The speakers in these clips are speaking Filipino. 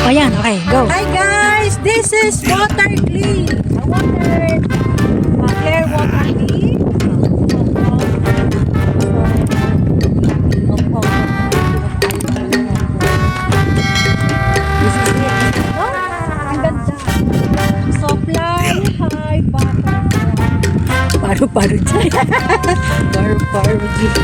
Ayan, okay, go. Hi guys, this is Water Glee. Claire Water Glee. This is it. Oh, ang ganda. So fly high butterfly. Paru-paru dyan. Paru-paru dyan.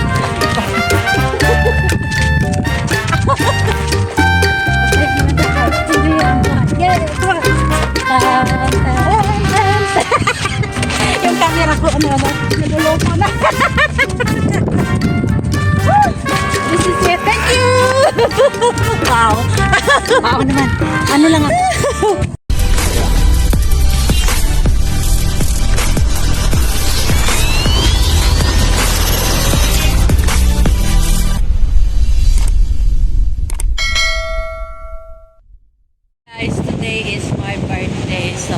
Yung camera ko naluloko na. This is it. Thank you. Wow. Wow naman. Ano lang ako. Guys, today is my birthday, so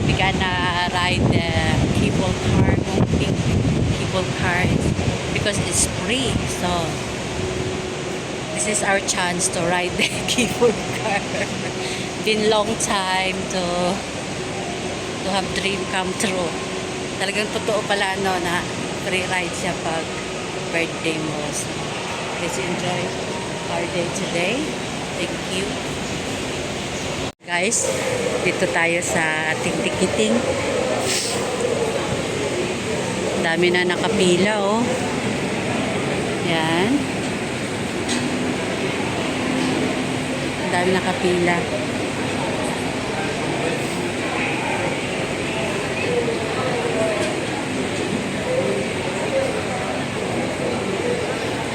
we gonna ride the cable car, pink cable car, because it's free. So this is our chance to ride the cable car. Been long time to have dream come true. Talagang totoo pala na free ride siya pag birthday mo. So please enjoy our day today. Thank you. Guys, dito tayo sa ating ticketing. Dami na nakapila, oh. Yan. Dami nakapila.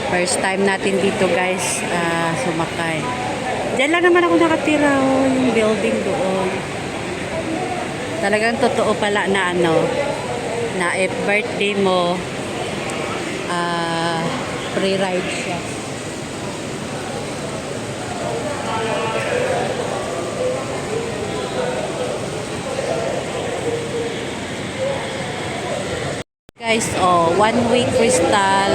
First time natin dito, guys, sumakay. Diyan lang naman ako nakatira, oh, yung building doon. Talagang totoo pala na na if birthday mo, free ride siya. Guys, oh, 1 week crystal,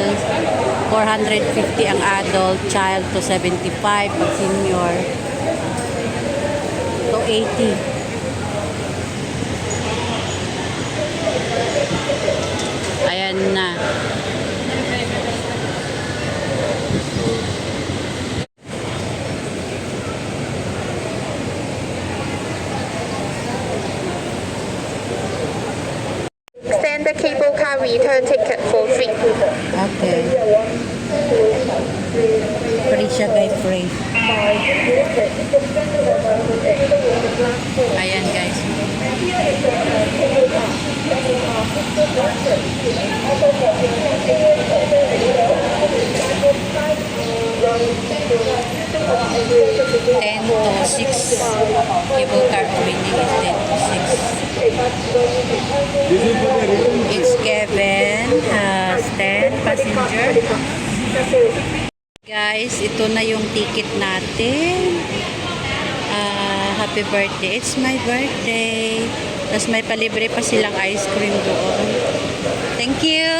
450 ang adult, child to 75, pag senior to 80. Ayan na. Send the cable car return ticket for free. Okay. Free siya, guys, free. Ayan, guys. Ten to 6. Cable car opening is 10 to 6. It's Kevin, 10 passenger. Guys, ito na yung ticket natin. Happy birthday. It's my birthday. Tapos may palibre pa silang ice cream doon. Thank you.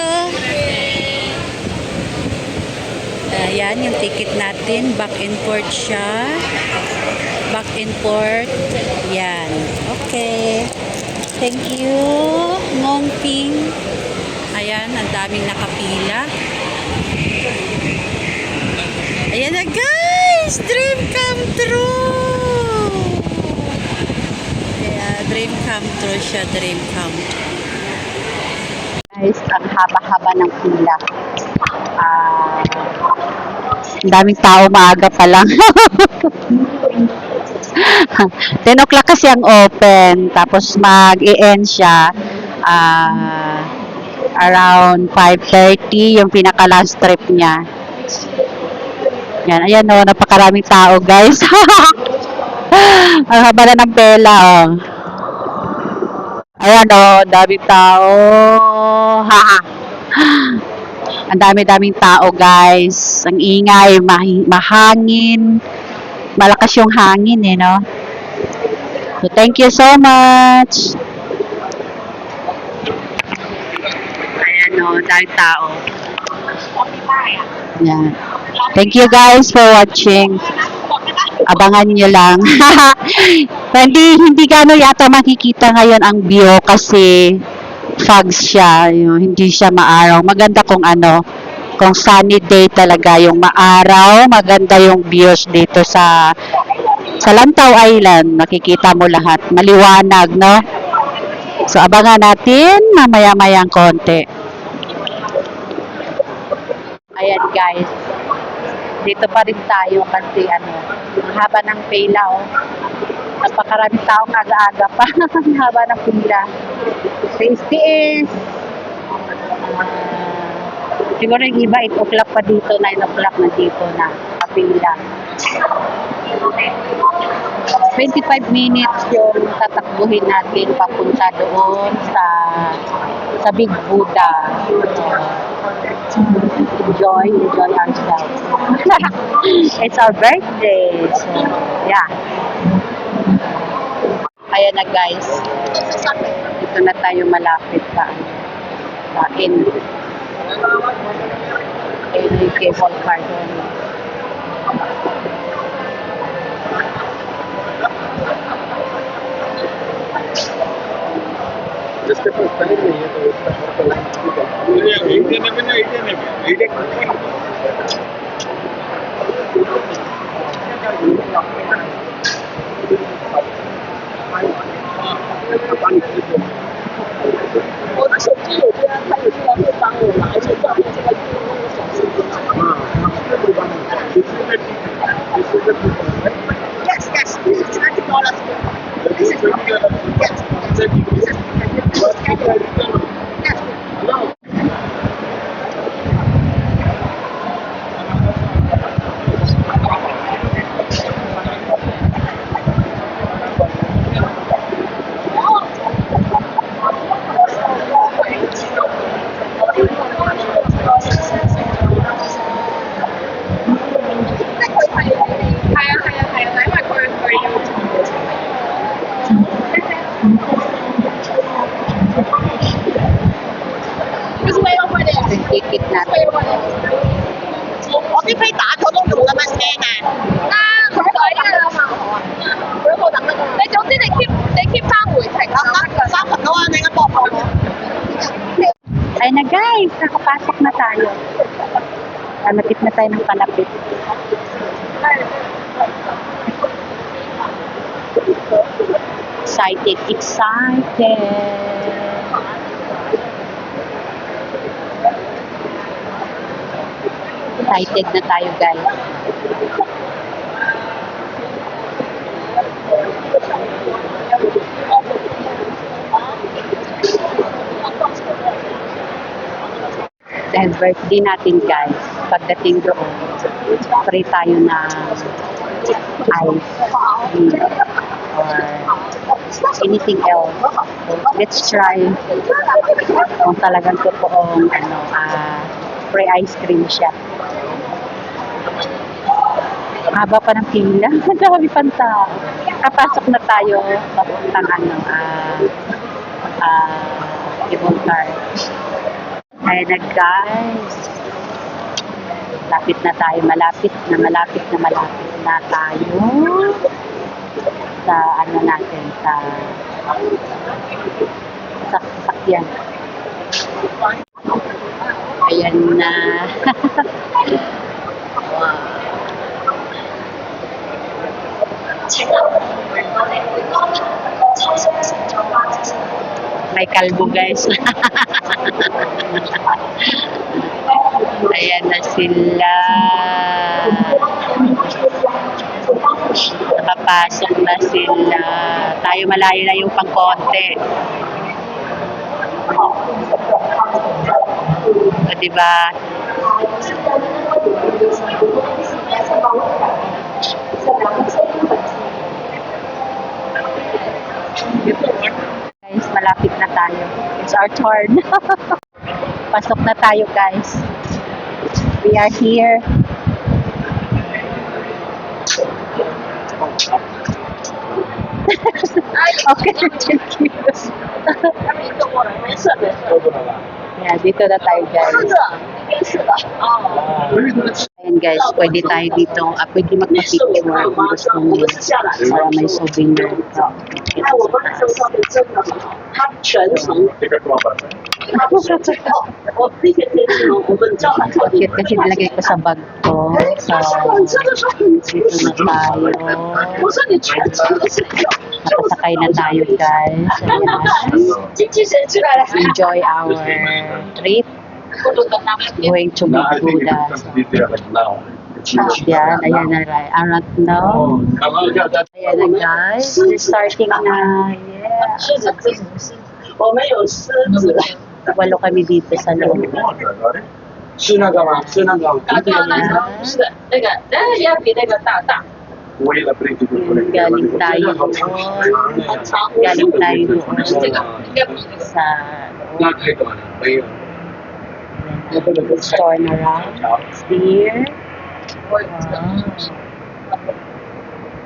Ayan yung ticket natin. Back and forth siya. Back and forth. Yan. Okay. Thank you. Ngongping. Ayan, ang daming nakapila. Ayan na, guys! Dream come true! Kaya, dream come true siya. Dream come true. Guys, ang haba-haba ng pila. Ang daming tao, maaga pa lang. 10 o'clock kasi ang open. Tapos mag-e-end siya around 5:30 yung pinaka-last trip niya. Yan, ayan o, napakaraming tao, guys. Ang haba na ng pela, oh. Ayan o, daming tao. Ang dami-daming tao, guys. Ang ingay, mahangin. Malakas yung hangin, no? So, thank you so much. Ayan o, daming tao. Yan. Thank you guys for watching. Abangan nyo lang. Hindi gano'n yata makikita ngayon ang view kasi fog siya. Hindi siya maaraw. Maganda kung sunny day talaga yung maaraw. Maganda yung views dito sa Lantaw Island. Nakikita mo lahat. Maliwanag, no? So, abangan natin mamaya-mayang konti. Ayan, guys. Dito pa rin tayo kasi ang haba ng pila, oh. Napakaraming taong aga-aga pa. Ang haba ng pila. Tiis-tiis. Siguro yung iba 8 o'clock pa dito, 9 o'clock na dito na kapila. 25 minutes yung tatakbuhin natin papunta doon sa Big Buddha. Enjoy ourselves. It's our birthday. So, yeah. Ayan na guys. Dito na tayo malapit sa end. Yung cable car doon. Yes, yes. This is $20. This is Yung ticket natin. 我啲飛打咗都用咁樣 scan 啊！啊，佢袋呢個啦嘛，佢冇等得㗎。你總之你 keep 翻回程啊，30咯啊，你而家博我。 Ay na guys, nakapasok na tayo. Kalapit na tayo ng kalapit. Excited. Excited na tayo guys. Dahil birthday natin guys, pagdating doon, pray tayo ng ice cream or anything else. So, let's try kung talagang totoong free ice cream siya. Haba pa ng pila. Madami pang tao. Kapasok na tayo papuntang Cable Car. Ayan na guys. Malapit na tayo. Malapit na tayo sa natin sa sasakyan. Ayan na. May kalbo guys. Ayan na sila. Nakapasok na sila. Tayo malayo na yung pangkonti. O diba? Guys, malapit na tayo. It's our turn. Pasok na tayo guys. We are here. Okay, thank you. Yeah, dito na tayo guys. And guys, pwede tayo dito, pwede magpa-picture kung gusto mo para may souvenir ka. 哎，我们那时候照片真的很好，它全程这个多少钱？它不是最后，我那天天气哦，我们照完照片 Cute kasi nilagay ko sa bag ko. So, 真的是很及 dito 时 na tayo. 我说你全程都是这样， Nakasakay na tayo guys. Ayan. 经纪人出来了， Enjoy our trip. Going to Buda. Yan, ayan na right. Around now. Ayan na guys. We're starting na. Yeah. 狮子这种是，我们有狮子， Walo kami dito sa loob. 是那个吗？是那个。不是那个，要比那个大。 为了 pretty Galing tayo doon. Galing tayo doon sa 那太短了，没有。 store na lang. Here. Wow.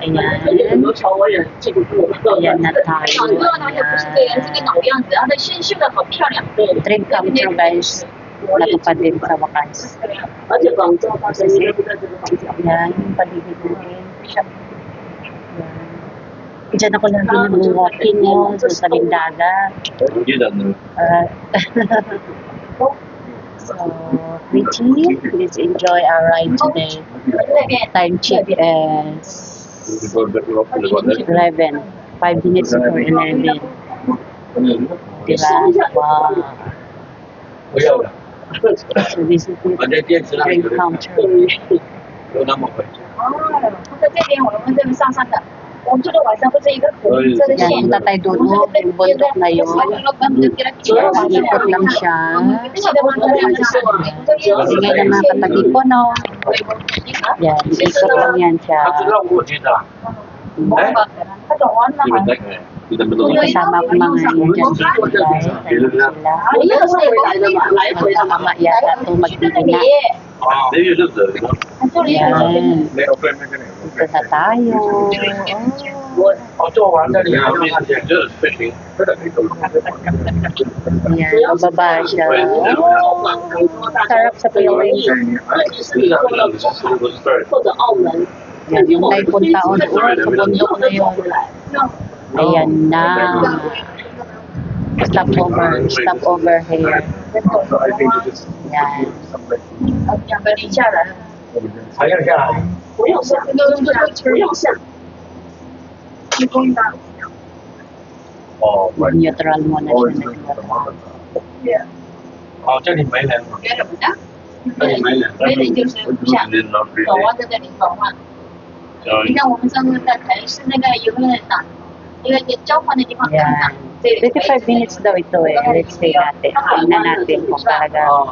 Ayan. 很多潮我也记不住， Ayan na tayo. 你知道它就不是这个颜色，跟脑的样子，它的线绣的很漂亮。 Dream come true guys. Natupad din sa wakas. 而且广州发生应该不在这个方向。 Yan, yung paligid natin. Yan. Diyan ako lagi nag-walking mo sa tabing dagat. So, pretty. Please enjoy our ride today. 那边 Time check is 11. 5 minutes before 11. Diba? Wow. 不要了， So this is 我 the 在电视上 drink 有 counter. 有那么回事。哦，它在这边，我们这边上山的。我们这个晚上不是一个红色的 Yan, 线， punta tayo doon. Yung bundok na yun. Ikot lang siya. Kasi ngayon mga katagipon, no? Yan, ikot lang yan siya. 他知道我觉得，哎， 它懂完了 你们那个，你能不能？ Kasama ko mga yan dyan dito guys. Ayun sila. 我也是回来的嘛，来回的嘛。 Mama yata ito magtitila. 啊，没有日子， Yan. 没有分那个。 Dito na tayo. 我做完这里还没看见，就是视频，真的没走。 Yan, bababa siya. Sarap sa feeling. 或者澳门， Yan, yung tayo puntaon doon sa bundok na yun. Ayan na. Stop over here. Yan. 两个离下来，还要下来。不用下，不用下。哦， Neutral muna siya. 哦，这里没人，别人的，这里没人，没人就是下转弯在这里转弯。你看我们上次在台是那个有个人打，一个交换的地方看看 Yan. 25 minutes daw ito eh. Let's say natin. Tingnan natin kung talaga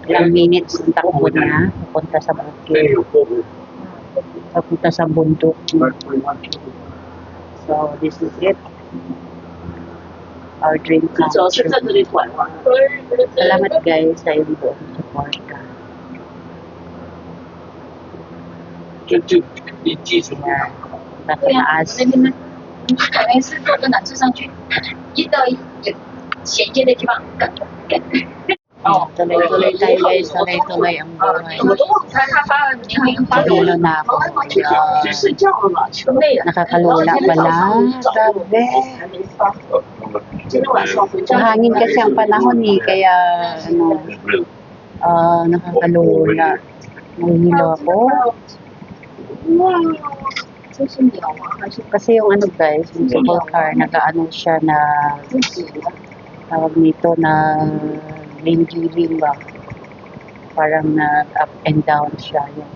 ilang minutes ang takbo niya. Pupunta sa 这里 bukid. 有货物。 Papunta sa bundok. So, this is it. Our dream 主要是 come 在 true. 这里转弯。 Salamat guys sa iyong buong support ka. 就你记住， Yan. 对呀、 Nataas. 那边呢，可能是坐个缆车上去，一到一衔接的地方，Oh, tuloy-tuloy tayo guys. Tuloy-tuloy ang buhay. 我都忘了他发了年龄发给我 Tulo na ako. 去睡觉了嘛，全累了。 Nakakalula pala. Grabe. 今天晚上回家。 Mahangin kasi ang panahon eh. Kaya ano, nakakalula. Nahihilo ako. 哇，这是鸟啊，还是 Kasi yung ano guys, yung cable car, nag-ano siya na tawag nito na lane giving ba? Parang na up and down siya. Yan.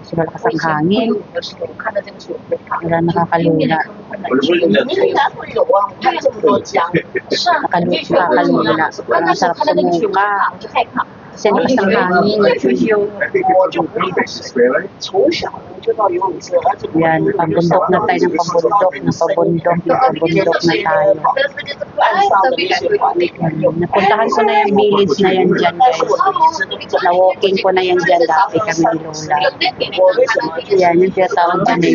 Kasi malakas ang hangin. 有时候看到这个水会怕。 Wala nakakalula. 应该会有啊，我看这么多江。是啊， Nakakalula. 我那 Parang 时候 sarap 看到那个水，我 sumuka. 就害怕。 Kasi lakas ang hangin. 我就不会从小就到游泳池，而且 Yan, pabundok na tayo ng pabundok na tayo. 岸上的那些管理。 Napuntahan ko na yung village na yan dyan guys. Na-walking ko na yan dyan dati kami ni Lola. 我为什么 Yan, yung tinatawag dyan na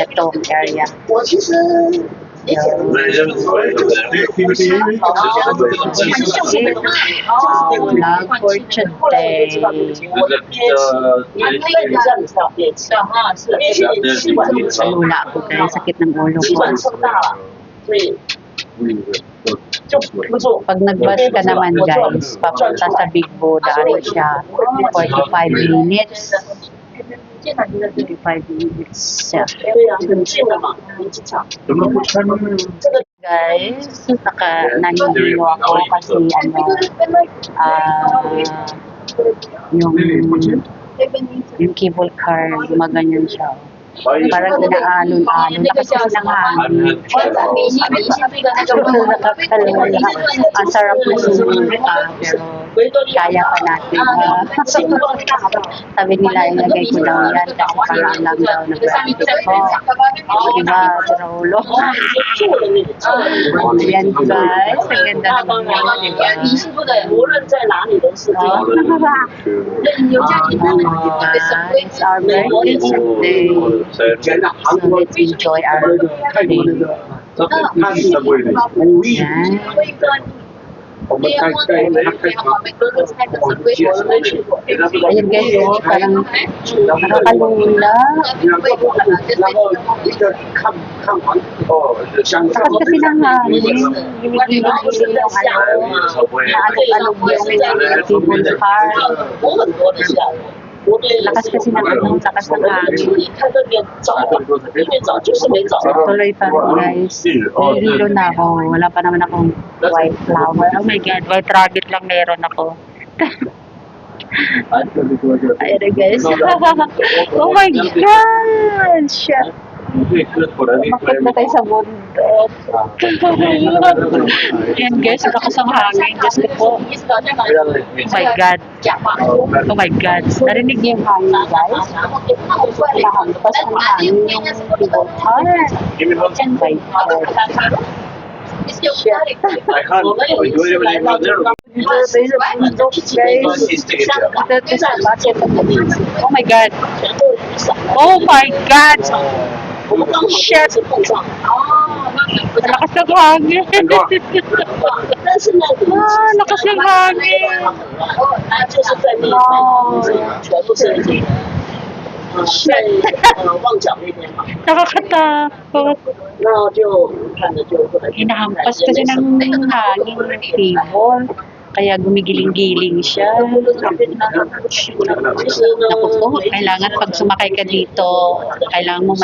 Yatong area. 我其实 Vlog for today. Malula ako guys, sakit ng ulo ko. Pag nag-bus ka naman guys, papunta sa Big Buddha, ano siya, 45 minutes. 45 minutes. Guys, naninigo ako kasi yung cable car, gumaganyan siya. Parang inaalon-alon. Lakas kasi ng hangin. Nakakalula. Ang sarap na sumulita. Pero kaya pa natin. Sabi nila, ilagay ko daw yan kasi parang lang daw na bracket ko. Diba, Rolo? Ayan guys, ang ganda ng mga, diba? It's our birthday today. So let's enjoy our day. Yan. Ayan guys, oh, parang nakakalula. Takas kasi ng hangin. Ginigilig yung naalog-alog yung cable car. Lakas kasi ng lakas ng hangin. Tuloy pa guys. Nahihilo na ako. Wala pa naman akong white flower. Oh my god, white rabbit lang meron ako. Ayan na guys. Oh my god! Shit. Bakit na tayo sa bundok? Ayan guys, lakas ang hangin. Diyos ko po. Oh my god. Oh my god. Narinig niyo yung hangin guys? Nakahampas ang hangin yung cable car. Oh my god. Oh my god. Oh my god. Shit. Lakas ng hangin. Lakas ng hangin. Nakakatakot. Hinahampas kasi ng hangin ng cable. Kaya gumigiling-giling siya. Naku po, kailangan pag sumakay ka dito, kailangan mo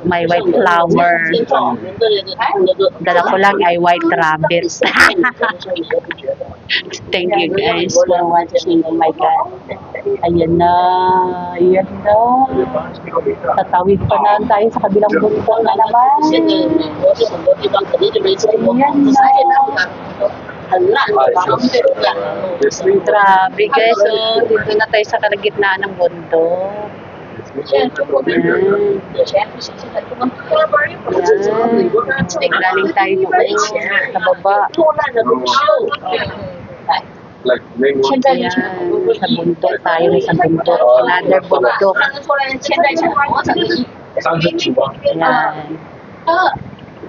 may white flower. Dala ko lang ay white rabbit. Thank you guys for watching. Oh my God. Ayan na. Ayan na. Tatawid pa na tayo sa kabilang bundok na naman. Ayan na. Grabe guys, oh, dito na tayo sa kalagitnaan ng bundok. Galing tayo doon sa baba. Ayan, sa bundok tayo, sa bundok. Another bundok. Ayan.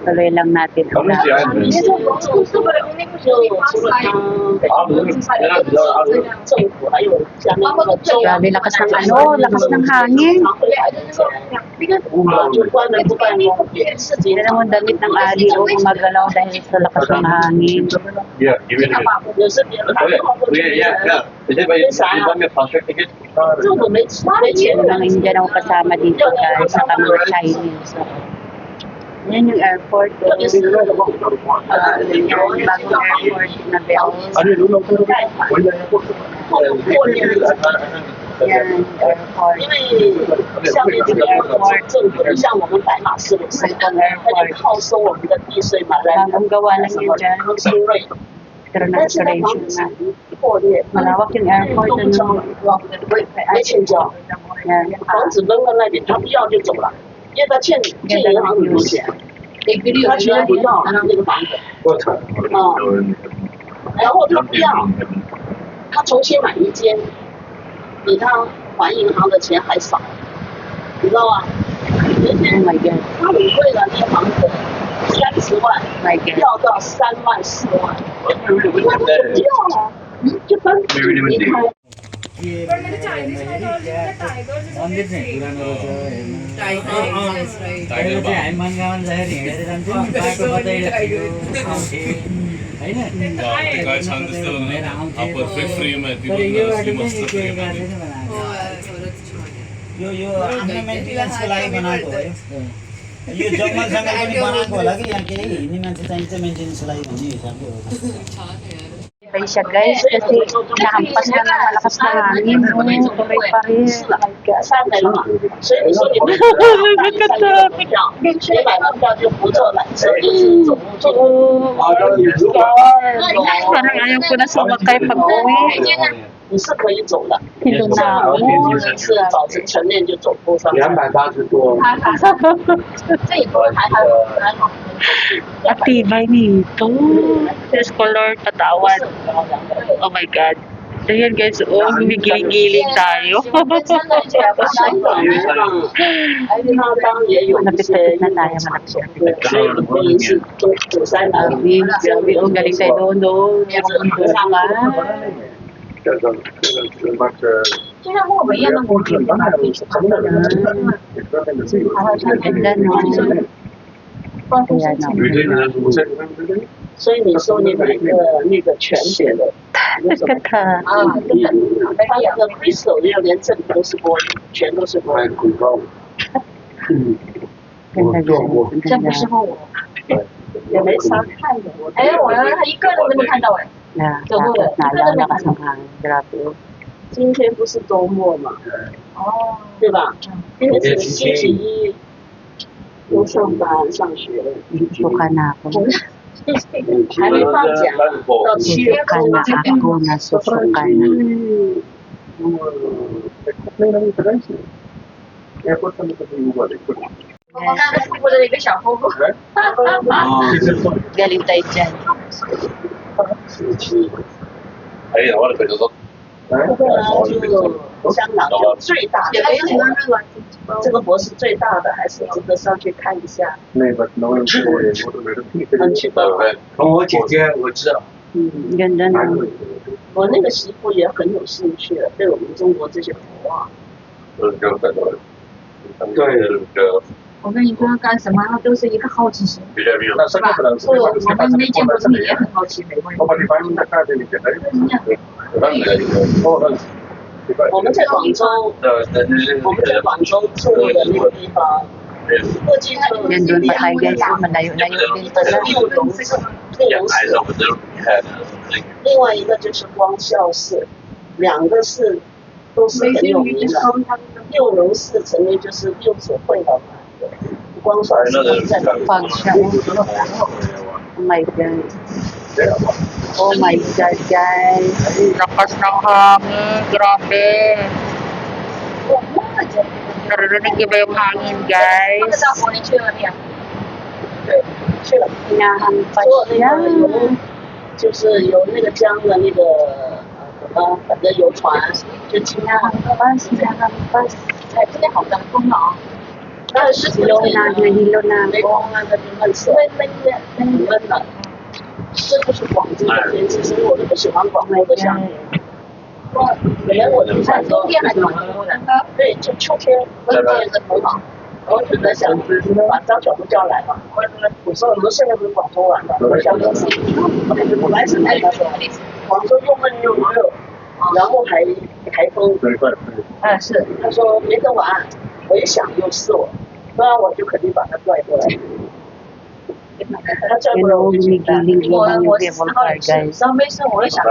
Tuloy lang natin ang grabe, lakas ng lakas ng hangin. Hindi naman damit ng ali o gumagalaw dahil sa lakas ng hangin. Mga Indian ako kasama dito guys, saka mga Chinese. Yan yung airport. Yan, bagong airport na Bell. Yan, airport. Bagong gawa lang yun dyan. Pero na-restoration na. Malawak yung airport. Yan. Ganda ng views. 然后他不要，他重新买一间，比他还银行的钱还少，你知道吗？ Oh my God. 他很贵的那房子， 40万， My God. 跳到3万4万，就分离开。 मन्दिर चाहिँ पुरानो रहेछ हेर्न पहिला चाहिँ हामी मनगाउँ जाँदाखेरि हिँडेर जान्थ्यौँ बाटो बताइरहेको होइन घुमेर आउँथ्यो तर यो बाटो चाहिँ के गर्दैन यो आफ्नो मेन्टेनेन्सको लागि बनाएको हो यो जङ्गलसँग पनि बनाएको होला कि यहाँ केही हिँड्ने मान्छे चाहिन्छ मेन्टेनेन्सको लागि भन्ने हिसाबले हो Patay siya guys kasi nahampas na ng malakas na hangin. Tuloy pa rin. Oh my God. 3人嘛，所以你说你们300票，400张票就不坐缆车，就是走路去。 Parang ayaw ko na sumakay pag uwi. 你是可以走的， Ito na 是早晨晨练就走路上。 280多。这也不还好。 Atibay nito. Color patawan. Oh my God. Ayan guys, oh, giling-giling tayo. 那当也有一些 Malapit na tayo, malapit. 所以你可以是走山南。 Grabe, oh, galing tayo doon.就像墨北一样的模型， Ganda, no? Ayan, no? 所以你说你买个那个全点的， Nagkata. 啊，根本它那个 crystal 要连正都是玻璃，全都是玻璃。 Ganda, guys. 这不适合我，也没啥看的。哎，我一个人都没看到哎。 Na, takot na lang lakas ng hangin. Grabe. 今天不是周末嘛？哦，对吧？今天是星期一，都上班上学， Suka na ako. 还没放假，到7月 Suka na ako. Nasusuka na.我刚刚扶着一个小姑姑。 Galing tayo dyan. 哎呀，我的朋友说，就香港就最大的，这个博士最大的，还是值得上去看一下。去吧。我姐姐我知道， Ganda na. 我那个媳妇也很有兴趣，对我们中国这些图画。对，我跟你说干什么，它都是一个好奇心，比较没有。是吧？我们没见过东西也很好奇，没关系。我们在广州，我们在广州住的那个地方，附近就 Nandun pa tayo guys. Malayo-layo din pala. 六龙寺，六龙寺，另外一个就是光孝寺，两个寺都是很有名的。六龙寺曾经就是六祖慧能的，光孝寺在那里。 Pag siya. Oh my God. Oh my God, guys. Lakas ng hangin. Grabe. Naririnig niyo ba yung hangin, 他们 guys? 到柏林去了没有？对，去了。 Hinahampas 坐那 siya. 个游，就是游那个江的那个什么，反正游船，就经常。 Hinahampas. 哎，今天好凉风啊！但是有 Hilo na, nahilo na 没 ako. 风啊，那边闷死，很闷的。这就是广州的天气，所以我就不喜欢广州的夏天。本来我就在冬天还挺多的，对，就秋天、冬天是很好。我就在想把张小璐叫来嘛，我说我们现在不是广州玩的，我想说我来是太广州又闷又热，然后还台风。哎，是，他说没得玩，我一想又是我，不然我就肯定把他拽过来。他拽 Yun 过来 o, 我就紧张。 gumigiling-giling yung cable car, guys. 上没事，我就想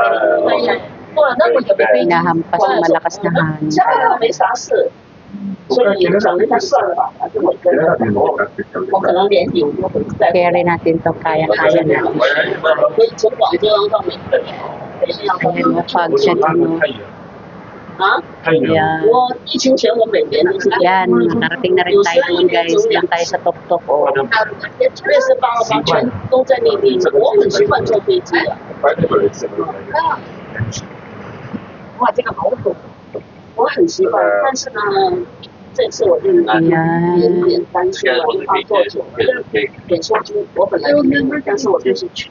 过了那么久没飞机， Hinahampas ng malakas na hangin. 香港没啥事，所以想了一下算了吧，反正我跟我可能年底我就回再。 Carry natin to. Kaya-kaya natin. 可以从广州到美国，北京到 Ayan mo, pag siya dun. 啊？ Ayan. 我疫情前我每年都是这样。 Yan, nakarating na rin tayo doon, guys. Doon tayo sa Tok-Tok, oh. 瑞士帮了帮，全都在内地，我很习惯坐飞机的。哇，这个好陡，我很习惯，但是呢，这次我就是有 Ayan. 点担心了，因为他做久了，点说金，我本来就没有，但是我这次去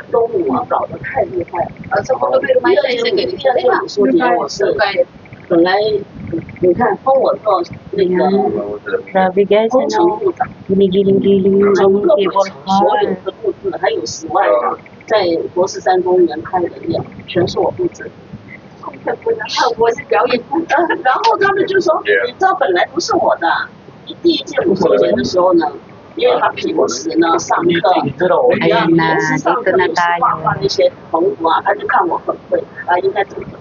东武啊搞得太厉害了。第二天你说节我是本来你看封我做那个 Grabe guys, 工程 ano, 部长， ginigiling-giling yung 整个 cable 所有 car. 的布置还有室外的，在国士山公园拍的也全是我布置。我是表演部的，然后他们就说，你知道本来不是我的，第一届武术节的时候呢，因为他平时呢上课， Ayan na, 上 dito 课 na 也是画 tayo. 画那些横幅啊，他就看我很会啊，应该怎么做。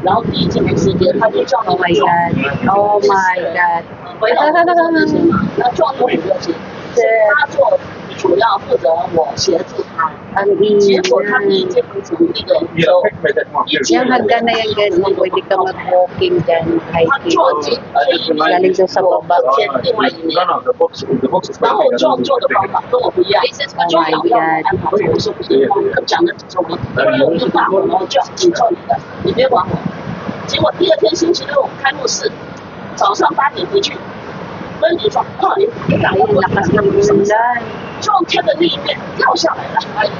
然后第一届武术节他就叫 Oh 我 my 做， God. Oh my God. 回到我的做那些嘛，那撞都很热情，是他做主要负责我协助他。 Ang 结果他第一 ingay. 届不从那个州，一届 Yung hagdan na yan guys, kung pwede ka mag-walking dyan, 他 hiking. 撞进Galing doon sa baba. 前另外一年，然后撞做的方法跟我不一样，撞要让我安排，我说不行，他讲的什么，我就骂我，我就紧照你的，你别管我。结果第二天星期六开幕式，早上8点回去，跟你说，你打 Ayun, lakas ng ulan. 撞天的立面掉下来了，哎呀，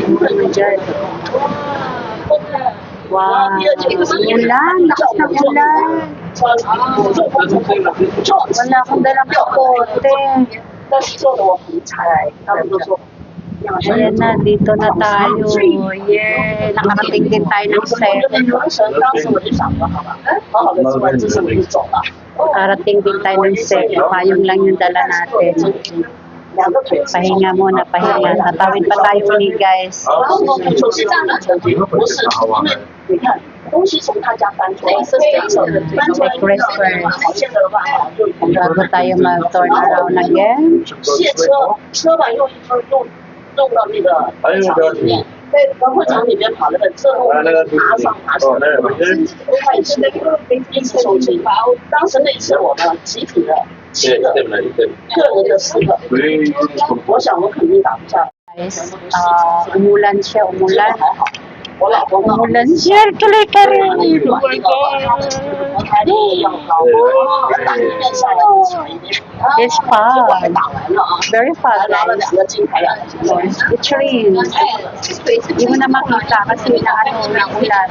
Oh my God. 疯了。 Wow. Ulan, lakas ng ulan. Wala akong dalang kapote. 但是做的我很惨，他们都说。 Ayan na, dito na tayo. Yeah, nakarating din tayo ng 7. 当时我就想着，好吧，好好的吃完这次我就走了。 Nakarating din tayo ng 7. Payong lang yung dala natin. 两个腿 Pahinga muna, pahinga. Tatawid pa tayo ni guys. 然后呢，就是这样的程度，不是因为你看东西从他家搬出来，搬出来好现在的话哈，就 Bago tayo mag-turn around again. 卸车吧用弄到那个厂里面，到会场里面跑那个车后爬上爬下，快车一直抽筋。当时那次我们集体的7个，个人的10个，我想我肯定打不下来。 Guys, umulan siya, umulan. 我老公呢？ Umulan siya, tuloy ka rin. 我台历要高，打一面下来长一点。 It's 结果 fun. 打完了啊， Very fun, 拿了 guys. 2个金牌2个金牌。 It's rain. Hindi mo na makita kasi na ng ulan.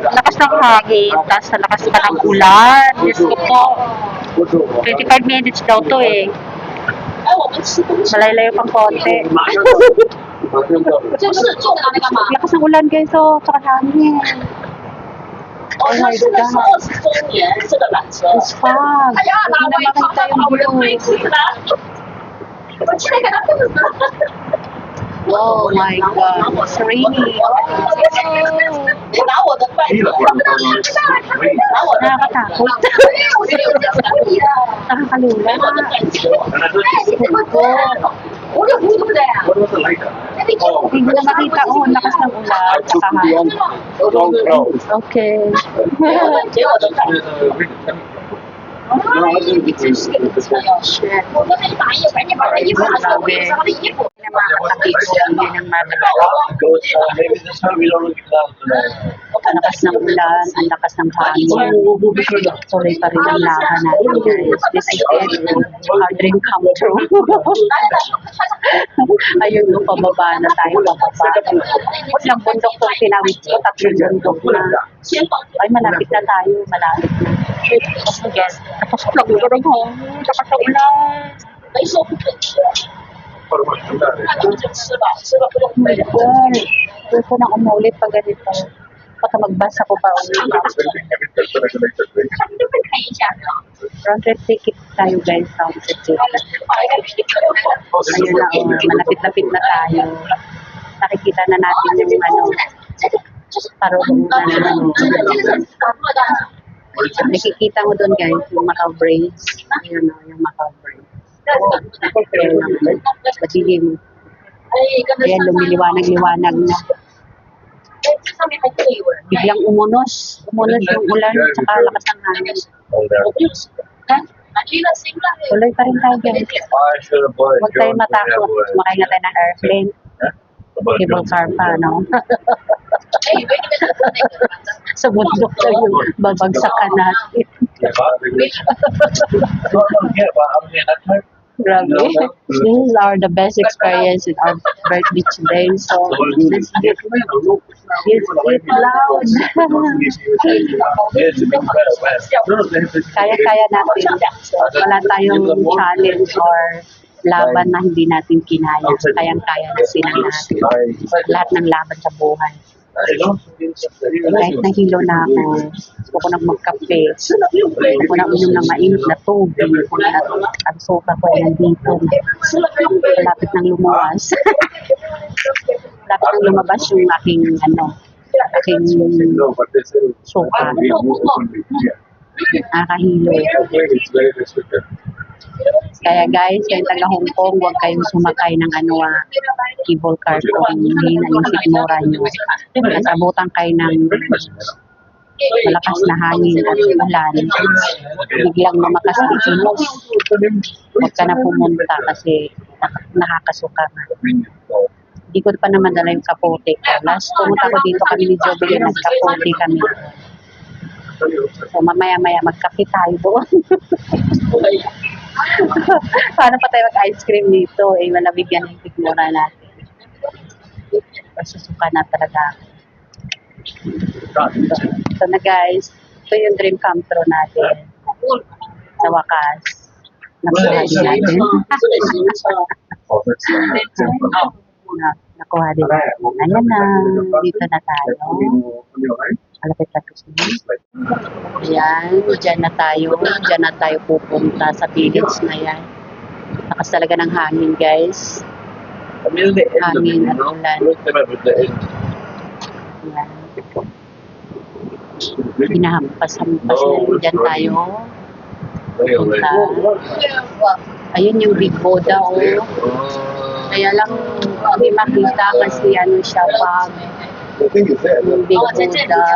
Lakas ng hangin, tapos lakas pa ng ulan. Diyos ko po. 25 minutes daw to eh. 哎，我们吃东西， Malayo pang konti. 就是做的那个嘛。 Lakas ng ulan guys, oh. Saka hangin. 哦，他现在是20周年这个缆车。 It's fun. 哎呀， Hindi 哪 na 位他 makita 把我的 yung 杯 view. 子拿，我现在给他肚子。 Oh my God. It's raining. 你拿我的筷子，拿我的 Nakakatakot. 拿我的 Nakakalula. 筷子。我就糊涂的呀。 Hindi ko na makita. Oh, ang lakas ng ulan. Saka hangin. Okay. 给我的筷子。我跟那打衣服，赶紧把这衣服拿出来，我上他的衣服。 Hindi na makakatakot. Hindi na makakatakot. Ang lakas ng ulan, ang lakas ng hangin. Tuloy pa rin ang laban natin guys. This is it. Our dream come true. Ayun, no, pababa na tayo. Pababa. Ilang bundok to tinawid ko. 3 bundok na. Ay, malapit na tayo. Malapit na. Yes. Tapos lang ko rin hangin. Lakas ng ulan. 没说不准吃，那你们就吃吧，吃了不用背。 Well, gusto nang umulit pag ganito. Baka magbasa ko pa ulit. 他们就会看一下的。 Round trip ticket tayo guys. Round trip ticket. Ayun na, oh, malapit-lapit na tayo. Nakikita na natin yung ano, paroonan na ano. Nakikita mo doon guys, yung Macau Braves. Ayun na, yung Macau Braves. Ayun na, madilim. Ayan, lumiliwanag-liwanag na. Biglang umunos. Umunos yung ulan, tsaka lakas ng hangin. Tuloy pa rin tayo guys. Huwag tayo matakot. Sumakay nga tayo ng airplane. Cable car pa, no? Sa bundok daw yung babagsakan natin. Grabe. This is the best experience in our birthday today. So, let's get it loud. Kaya-kaya natin. Wala tayong challenge or laban na hindi natin kinaya. Kayang-kaya na sila natin. Lahat ng laban sa buhay. Kahit nahilo na ako, gusto ko nang magkape, gusto ko nang uminom ng mainit na tubig, at ang soka ko ay nandito. Lapit nang lumuwas. Lapit nang lumabas yung aking, aking soka. Nakahilo. Kaya guys, kayong taga Hong Kong, huwag kayong sumakay ng cable car kung hindi na yung sikmura nyo. Nasabutan kayo ng malakas na hangin at ulan. Biglang mamakas ang kilos. Huwag ka na pumunta kasi nakakasuka na. Hindi ko pa naman dala yung kapote ko. Last pumunta ko dito kami ni Joby, nagkapote kami. So mamaya-maya magkape tayo doon. Paano pa tayo mag-ice cream dito? Malamig yan yung tikmura natin. Susuka na talaga. So na guys, ito yung dream come true natin. Sa wakas. Nakuha din natin. Nakuha din natin. Ayan na. Dito na tayo. Malapit na gusto. Ayan, dyan na tayo pupunta sa village na yan. Lakas talaga ng hangin guys. Hangin at ulan. Ayan. Hinahampas-hampas na dyan tayo. Punta. Ayun yung Big Boda Kaya lang hindi makita kasi siya pag yung Big Buddha,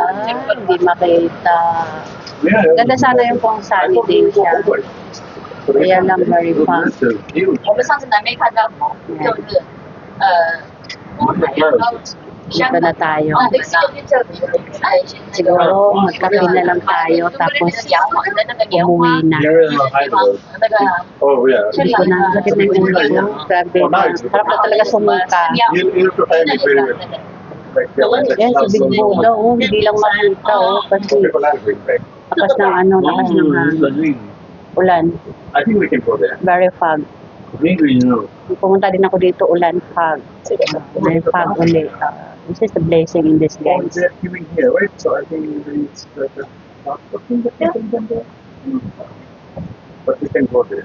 hindi makita. Ganda sana yung pang sunny day siya. Kaya lang very fun. 我们上次南没看到，就是Dito na tayo. Siguro magkape na lang tayo tapos umuwi na. Oh, yeah. Hindi ko na sakit na yung ulo ko. Grabe na. Harap na talaga sumuka. You prepare me very Yes, sa Big Buddha, hindi lang makita, kasi lakas ng lakas ng ulan. I think we can go there. Very fog. Maybe you know. Pumunta din ako dito, ulan, fog. Very fog ulit. This is the blessing in this, Oh, guys. they're giving here, right? So I think it's but we can go there.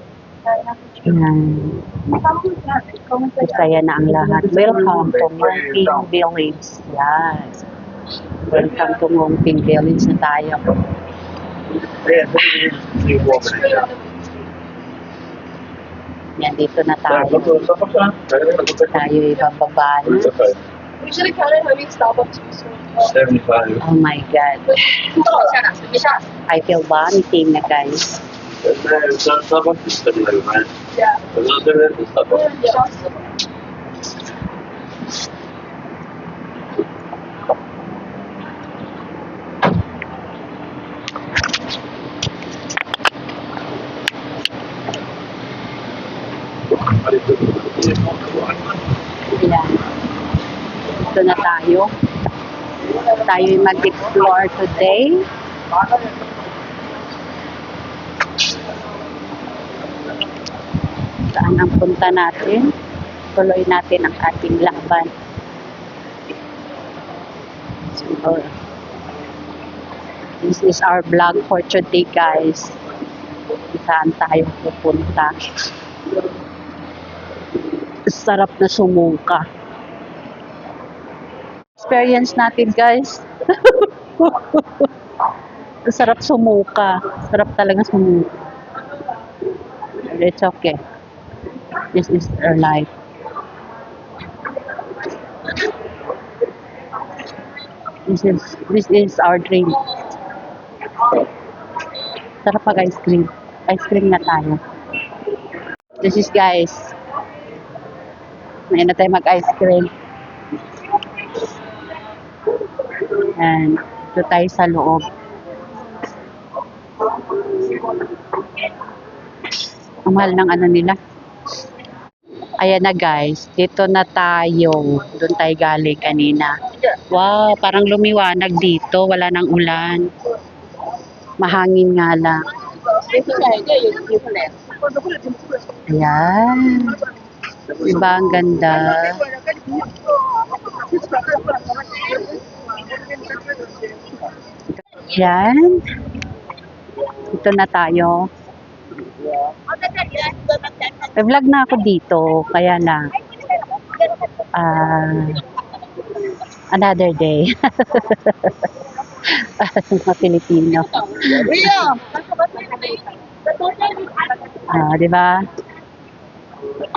Yan. Masaya na ang lahat. Welcome to Ngongping Village. Yes. Welcome to Ngongping Village na tayo. Yeah, they walk there. Yan, dito na tayo. Tayo ibababa na. Usually Canada having Starbucks. 75. Oh my God. 多少钱呢？没下。 I feel vomiting na, guys. Starbucks is similar, man. Yeah. Another is Starbucks. 笑死了。 Yan. Dito na tayo. Tayo mag-explore today. Saan ang punta natin? Tuloy natin ang ating laban. So, this is our vlog for today, guys. Saan tayo pupunta? Sarap na sumuka. Experience natin, guys. Sarap sumuka. Sarap talaga sumuka. It's okay. This is our life. This is our dream. Sarap pag ice cream. Ice cream na tayo. This is, guys. May na tayo mag-ice cream. And ito tayo sa loob. Ang mahal ng ano nila. Ayan na guys, dito na tayo. Doon tayo galing kanina. Wow, parang lumiwanag dito. Wala nang ulan. Mahangin nga lang. Ayan. Diba ang ganda? Ayan. Dito na tayo. Vlog na ako dito. Kaya lang. Another day. Mga Pilipino. Di ba?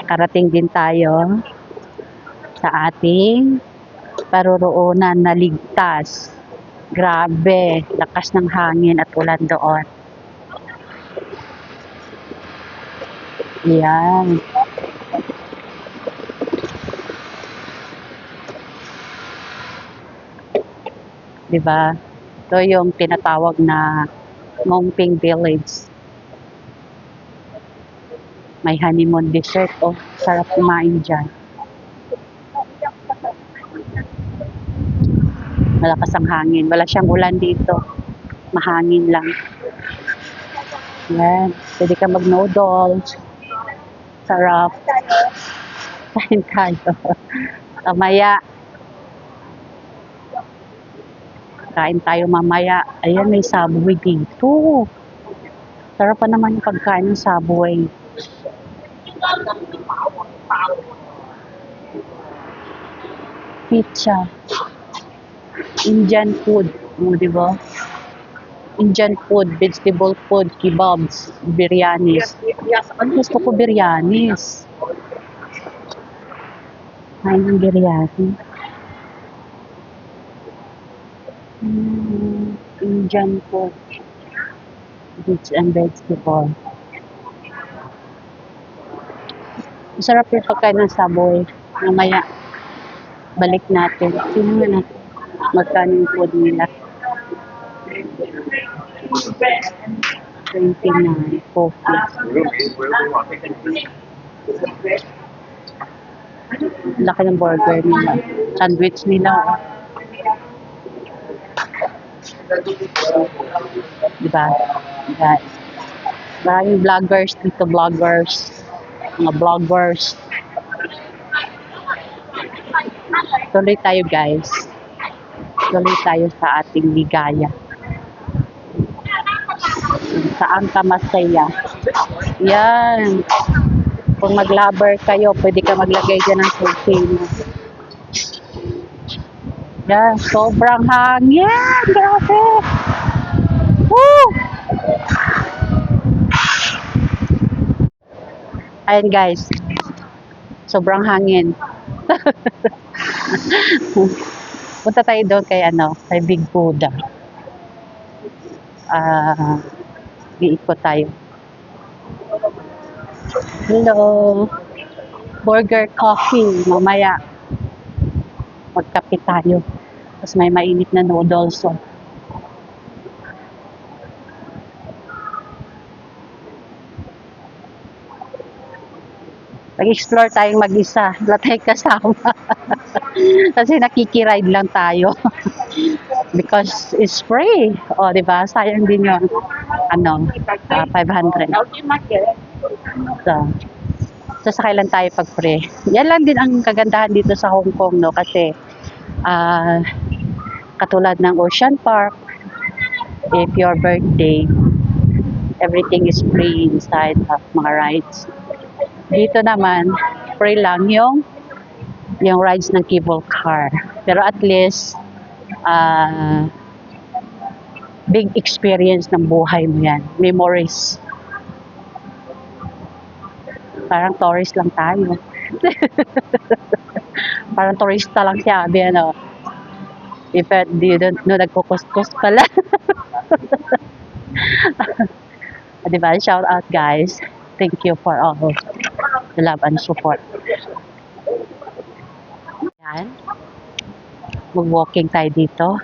Karating din tayo sa ating paruroonan na ligtas. Grabe, lakas ng hangin at ulan doon. Yan. Diba? Ito yung tinatawag na Mongping Village. May honeymoon dessert. Oh, sarap kumain dyan. Malakas ang hangin. Wala siyang ulan dito. Mahangin lang. Yan. Pwede ka mag-noodles. Sarap. Kain tayo. Mamaya. Kain tayo mamaya. Ayan, may Subway dito. Sarap pa naman yung pagkain ng Subway. Pizza. Indian food. Di ba? Indian food, vegetable food, kebabs, biryanis. Gusto ko biryanis. Kain ng biryani. Indian food. Fruits and vegetable. Masarap yung pagkain ng Subway. Mamaya, balik natin. Tingnan natin magkano yung food nila. 29 coffee. Laki ng burger nila. Sandwich nila. Diba? Guys. Maraming vloggers dito. Vloggers. Mga vloggers. Tuloy tayo guys. Tuloy tayo sa ating ligaya. Saan ka masaya? Yan. Kung mag-lover kayo, pwede ka maglagay dyan ng selfie mo. Yan. Sobrang hangin. Grabe. Woo! Ayan guys. Sobrang hangin. Punta tayo doon kay kay Big Buddha. Iikot tayo. Hello. Burger coffee. Mamaya. Magkape tayo. Tapos may mainit na noodles. So. Mag-explore tayong mag-isa. Wala tayong kasama. Kasi nakikiride lang tayo. Because it's free. O, di ba? Sayang din yun. 500. So, sasakay lang tayo pag free. Yan lang din ang kagandahan dito sa Hong Kong, no? Kasi, katulad ng Ocean Park, if your birthday, everything is free inside of mga rides. Dito naman, free lang yung rides ng cable car. Pero at least, big experience ng buhay mo yan. Memories. Parang tourist lang tayo. Parang turista lang siya. If you don't know, nagkukuskus pala. Diba? Shout out guys. Thank you for all the love and support. Yan. Mag-walking tayo dito.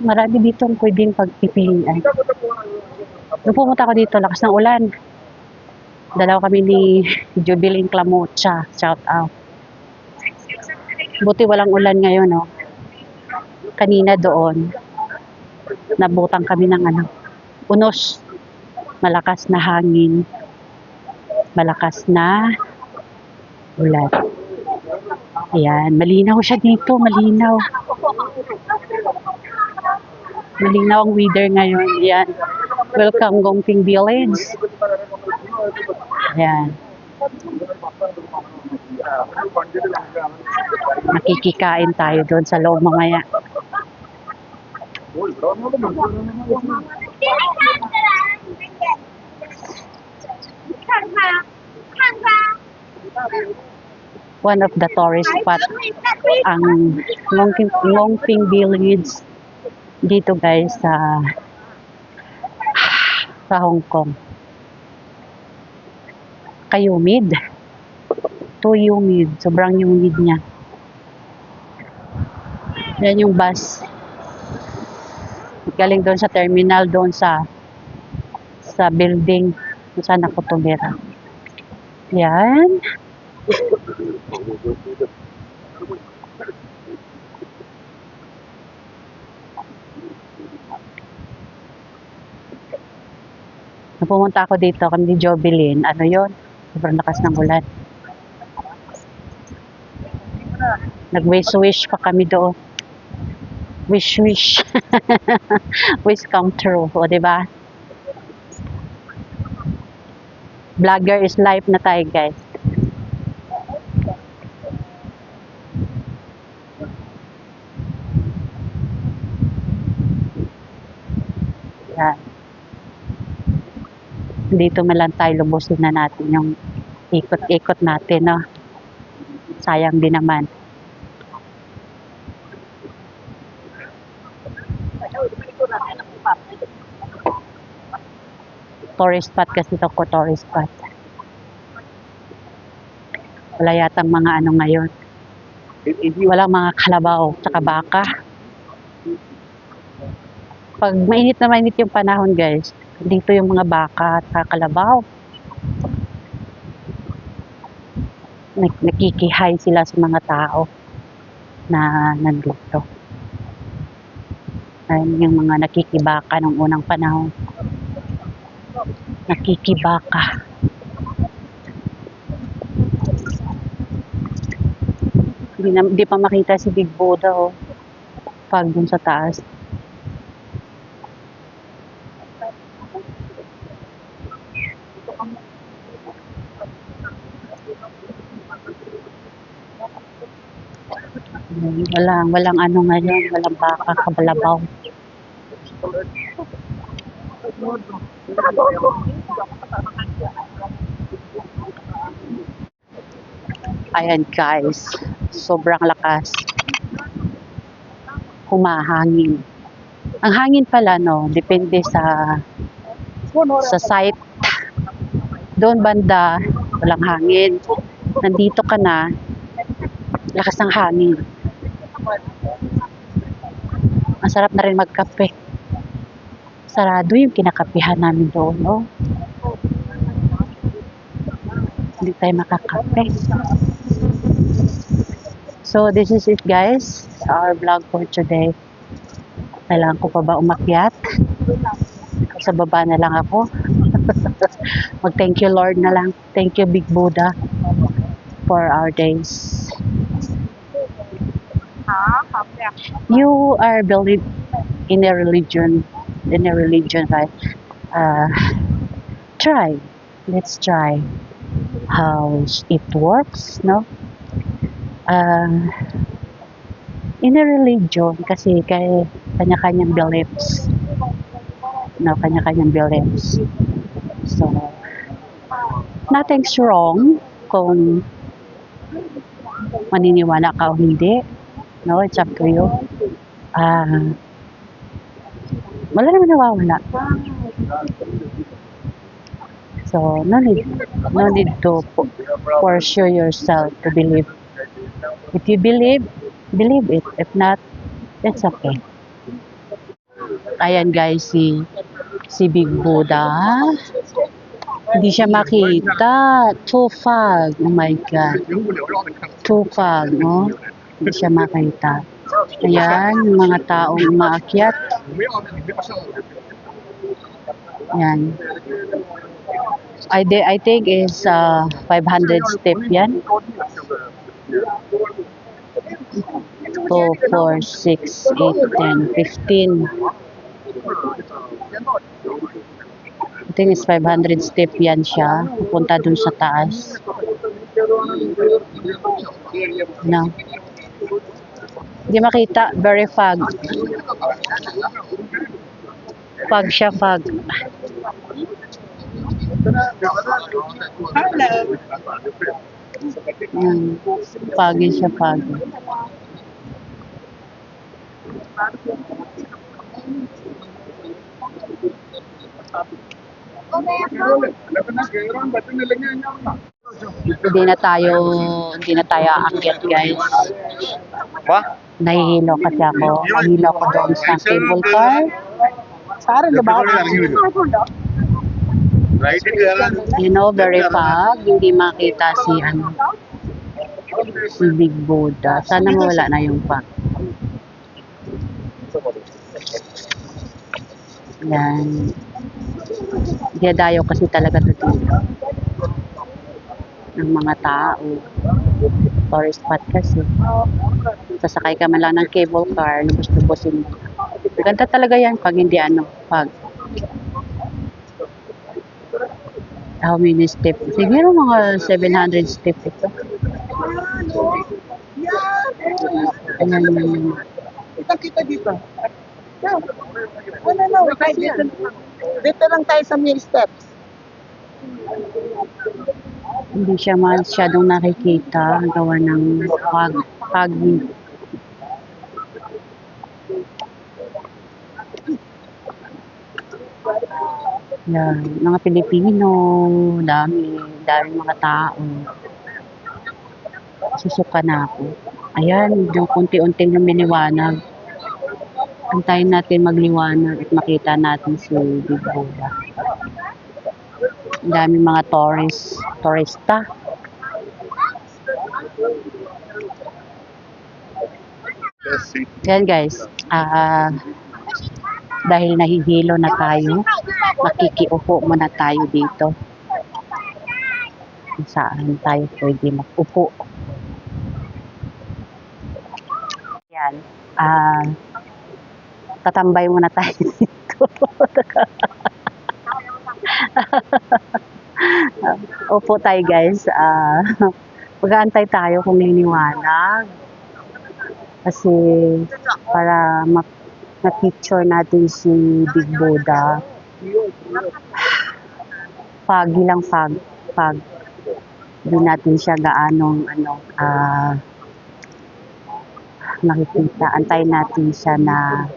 Marami dito ang pwedeng pagpipilian. Nung pumunta ako dito, lakas ng ulan. Dalawa kami ni Jubilin Clamocha. Shout out. Buti walang ulan ngayon, no? Kanina doon, nabutang kami ng unos. Malakas na hangin. Malakas na ulan. Ayan, malinaw siya dito, malinaw. Malinaw ang weather ngayon. Ayan. Welcome, Gongping Village. Ayan. Makikikain tayo doon sa loob mamaya. One of the tourist spot ang Ngongping Village dito guys sa Hong Kong. Humid. Too humid. Sobrang humid niya. Yan yung bus. Galing doon sa terminal, doon sa building kung saan ako tumira. Yan. Nung pumunta ako dito, kami ni Jovelyn, ano yon? Sobrang lakas ng ulan. Nag-wish-wish pa kami doon. Wish-wish. Wish come true. O, diba? Vlogger is life na tayo, guys. Yan. Dito man lang tayo, lubusin na natin yung ikot-ikot natin, no? Sayang din naman. Tourist spot kasi ito ko, tourist spot. Wala yatang mga ano ngayon. Walang mga kalabaw, tsaka baka. Pag mainit na mainit yung panahon, guys, dito yung mga baka at kalabaw. Nakikihay sila sa mga tao na nandito. Ayun yung mga nakikibaka nung unang panahon. Nakikibaka. Hindi pa makita si Big Buddha, oh. Pag dun sa taas. Walang ano ngayon, walang baka, kabalabaw. Ayan guys, sobrang lakas. Humahangin. Ang hangin pala, no, depende sa site. Doon banda, walang hangin. Nandito ka na, lakas ng hangin. Masarap na rin magkape. Sarado yung kinakapihan namin doon, no? Hindi tayo makakape. So, this is it guys. Our vlog for today. Kailangan ko pa ba umakyat? Sa baba na lang ako. Mag-thank you Lord na lang. Thank you Big Buddha for our days. You are believe in a religion, right? Try. Let's try how it works, no? In a religion, kasi kanya-kanyang beliefs. No, kanya-kanyang beliefs. So, nothing's wrong kung maniniwala ka o hindi. No, it's up to you. Wala naman nawawala. So, no need to pursue yourself to believe. If you believe it. If not, it's okay. Ayan guys, si Big Buddha. Hindi siya makita. Too fog. Oh my God. 人物缭绕的看， Too fog, no? Hindi siya makita. Ayan, yung mga taong umaakyat. 我们要上午的。 Yan. I think is 500 step yan. 2, 4, 6, 8, 10, 15. I think is 500 step yan siya. Pupunta dun sa taas. No. Hindi makita. Very fog. Fog siya, fog. Yan. Foggy siya, foggy. Hindi na tayo aakyat guys. Nahihilo kasi ako. Nahihilo ako doon sa cable car. You know, very fog. Hindi makita si Big Buddha. Sana mawala na yung fog. Yan. Diyadayo kasi talaga dito ng mga tao. Tourist spot kasi. Sasakay ka man lang ng cable car, lubos-lubosin mo. Maganda talaga yan pag hindi pag how many steps? Siguro mga 700 steps ito. Ayan. Kita dito. No, kasi yan. Dito lang tayo sa main steps. Hindi siya masyadong nakikita. Gawa ng pagi. Yan. Mga Pilipino. Dami mga tao. Susuka na ako. Ayan. Yung kunti-unting lumiliwanag. Antayin natin magliwanag at makita natin si Big Buddha. Ang daming mga turista. Yan guys, dahil nahihilo na tayo, makikiupo muna tayo dito. Kung saan tayo pwede mag-upo. Yan, tatambay muna tayo dito. Opo tayo guys. Mag-aantay tayo kung liniwanag. Kasi para ma-picture natin si Big Buddha. Foggy lang, fog. Hindi natin siya gaanong nakikita. Antayin natin siya na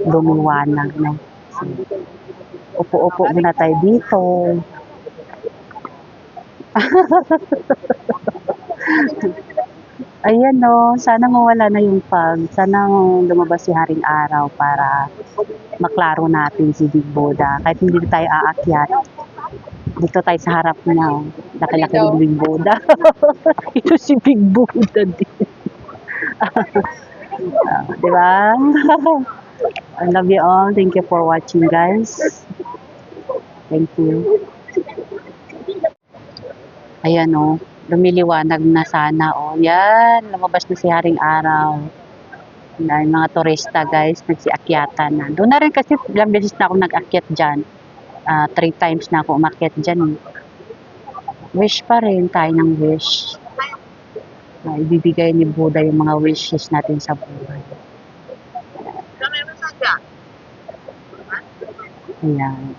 lumiwanag. No? So, upo-upo muna tayo dito. Ayan no, sana mawala na yung fog. Sana lumabas si Haring Araw para maklaro natin si Big Buddha. Kahit hindi tayo aakyat. Dito tayo sa harap niya. Laki-laki ng Big Buddha. Ito si Big Buddha din. Diba? I love you all. Thank you for watching guys. Thank you. Ayan o. Lumiliwanag na sana o. Yan. Lumabas na si Haring Araw. Yung mga turista guys. Nagsiakyatan na. Doon na rin kasi ilang beses na ako nag-akyat dyan. 3 times na ako umakyat dyan. Wish pa rin tayo ng wish. Ibibigay ni Buddha yung mga wishes natin sa buhay. Ayan.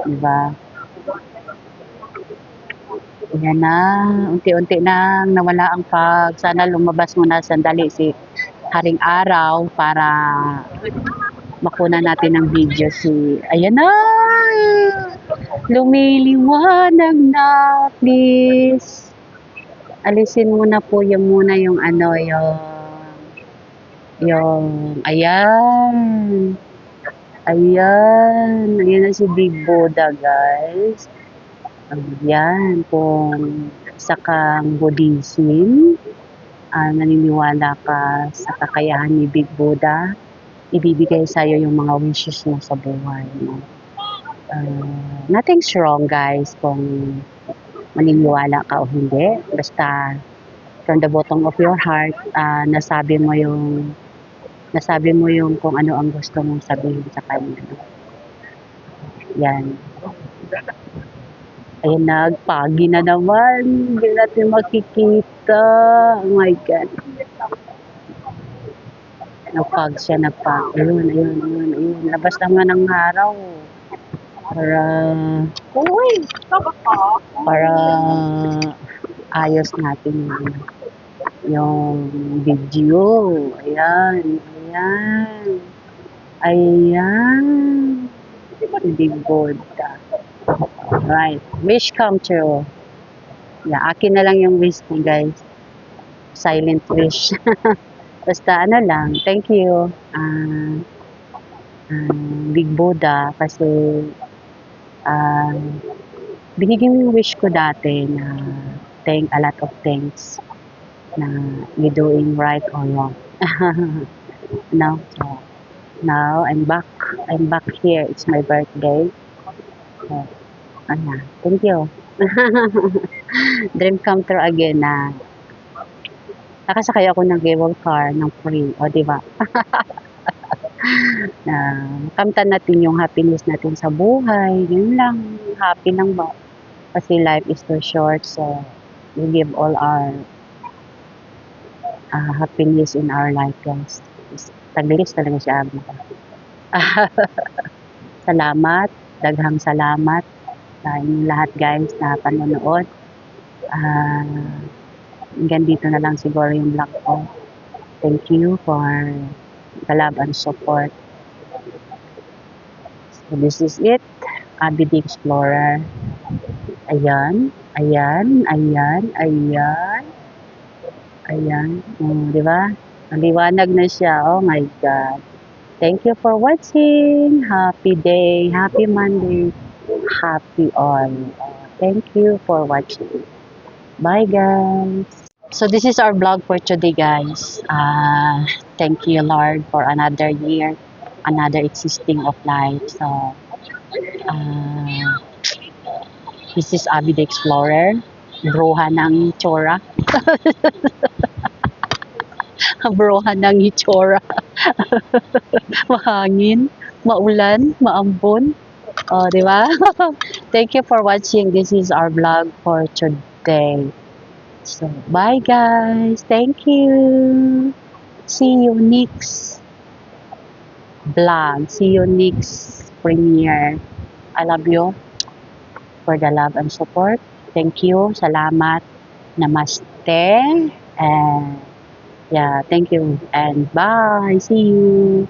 Diba? Ayan na. Unti-unti na nawala ang fog. Sana lumabas muna sandali si Haring Araw para makuna natin ng video si... Ayan na! Lumiliwanag na, please. Alisin muna po yung ayan. Ayan. Ayan na si Big Buddha, guys. Ayan. Kung isa kang Buddhism, naniniwala ka sa kakayahan ni Big Buddha, ibibigay sa'yo yung mga wishes mo sa buhay. No? Nothing's wrong, guys, kung maniniwala ka o hindi. Basta, from the bottom of your heart, nasabi mo yung kung ano ang gusto mong sabihin sa kanya. No? Yan. Ayun, nagpagi na naman. Hindi natin makikita. Oh my God. Nagpag siya, nagpag. Ayun. Labas naman ng araw. Para ayos natin yung video. Ayan. Big Buddha. Right. Wish come true. Yeah, akin na lang yung wish ko, guys. Silent wish. Basta ano lang, thank you. Big Buddha kasi binigyan mo yung wish ko dati na thank a lot of things na you doing right or wrong. No? So, now I'm back here. It's my birthday. So, thank you. Dream come true again na nakasakay ako ng cable car ng free. O, diba? Na makamtan natin yung happiness natin sa buhay. Yun lang. Happy lang ba? Kasi life is too short. So, we give all our happiness in our life, guys. Taglilis talaga si Abby. Salamat. Daghang salamat sa inyong lahat, guys, na panonood. Hanggang dito na lang siguro yung vlog ko. Thank you for the love and support. So this is it. Abby the Explorer. Ayan. Di ba? Maliwanag na siya. Oh my God. Thank you for watching. Happy day. Happy Monday. Happy all. Thank you for watching. Bye, guys. So this is our vlog for today, guys. Thank you, Lord, for another year, another existing of life. So this is Abby the Explorer. Bruha ng itsura. Bruha ng itsura. Mahangin, maulan, maambon. Oh, di ba? Thank you for watching. This is our vlog for today. So, bye guys. Thank you. See you next vlog. See you next premiere. I love you for the love and support. Thank you. Salamat. Namaste. And yeah, thank you. And bye. See you.